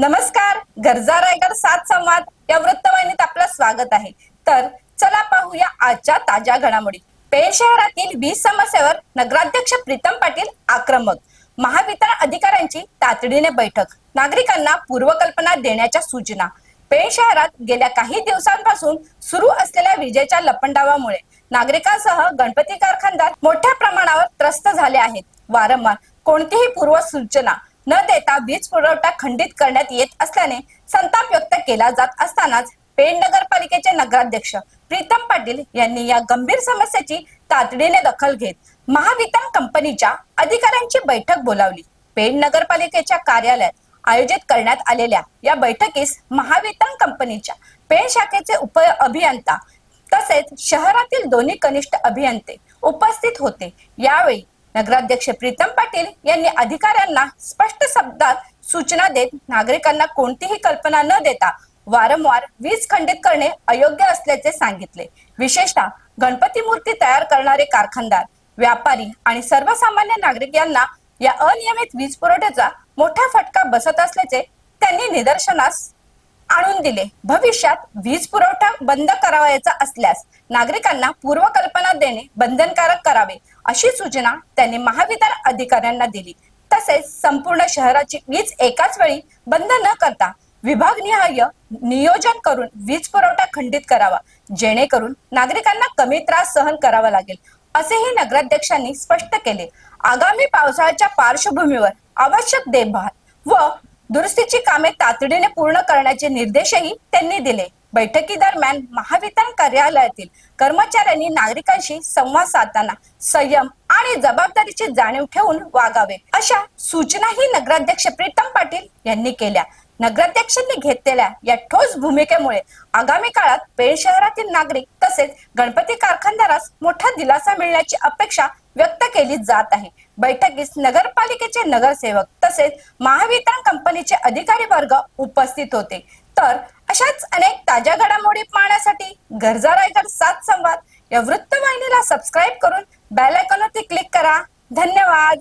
नमस्कार. गरजा रायगड 7 संवाद या वृत्तवाहिनीत आपलं स्वागत आहे. तर चला पाहूया आजच्या ताज्या घडामोडी. पेण शहरातील वीज समस्येवर नगराध्यक्ष प्रीतम पाटील आक्रमक. महावितरण अधिकाऱ्यांची तातडीने बैठक. नागरिकांना पूर्वकल्पना देण्याच्या सूचना. पेण शहरात गेल्या काही दिवसांपासून सुरू असलेल्या विजेच्या लपंडावामुळे नागरिकांसह गणपती कारखानदार मोठ्या प्रमाणावर त्रस्त झाले आहेत. वारंवार कोणतीही पूर्व सूचना न देता वीज पुरवठा खंडित करण्यात येत असल्याने संताप व्यक्त केला जात असतानाच पेण नगरपालिकेचे नगराध्यक्ष प्रीतम पाटील यांनी या गंभीर समस्येची तातडीने दखल घेत महावितरण कंपनीच्या अधिकाऱ्यांची बैठक बोलावली. पेण नगरपालिकेच्या कार्यालयात आयोजित करण्यात आलेल्या या बैठकीस महावितरण कंपनीच्या पेण शाखेचे उप अभियंता तसेच शहरातील दोन्ही कनिष्ठ अभियंते उपस्थित होते. यावेळी नगराध्यक्ष प्रीतम पाटील यांनी अधिकाऱ्यांना स्पष्ट शब्दात सूचना देत नागरिकांना कोणतीही कल्पना न देता वारंवार वीज खंडित करणे अयोग्य असल्याचे सांगितले. विशेषतः गणपती मूर्ती तयार करणारे कारखानदार, व्यापारी आणि सर्वसामान्य नागरिक यांना या अनियमित वीज पुरवठ्याचा मोठा फटका बसत असल्याचे त्यांनी निदर्शनास आणून दिले. भविष्यात वीज पुरवठा बंद करावायचा असल्यास नागरिकांना पूर्वकल्पना देणे बंधनकारक करावे अशी सूचना त्यांनी महावितरण अधिकाऱ्यांना दिली. तसेच संपूर्ण शहराची वीज एकाच वेळी बंद न करता विभागनिहाय नियोजन करून वीज पुरवठा खंडित करावा, जेणेकरून नागरिकांना कमी त्रास सहन करावा लागेल असेही नगराध्यक्षांनी स्पष्ट केले. आगामी पावसाळ्याच्या पार्श्वभूमीवर आवश्यक देखभाल व दुरुस्तीची कामे तातडीने पूर्ण करण्याचे निर्देशही त्यांनी दिले. बैठकीदरम्यान महावितरण कार्यालयातील कर्मचाऱ्यांनी नागरिकांशी संवाद साधताना संयम आणि जबाबदारीची जाणीव ठेवून वागावे अशा सूचनाही नगराध्यक्ष प्रीतम पाटील यांनी केल्या. नगराध्यक्षांनी घेतलेल्या या ठोस भूमिकेमुळे आगामी काळात पेण शहरातील नागरिक तसेच गणपती कारखानदारास मोठा दिलासा मिळण्याची अपेक्षा व्यक्त केली जात आहे. बैठकीस नगरपालिकेचे नगरसेवक तसेच महावितरण कंपनीचे अधिकारी वर्ग उपस्थित होते. तर अशाच अनेक ताज्या घडामोडी पाहण्यासाठी गरजा रायगड 7 संवाद या वृत्तवाहिनीला सबस्क्राईब करून बेल आयकॉनवरती क्लिक करा. धन्यवाद.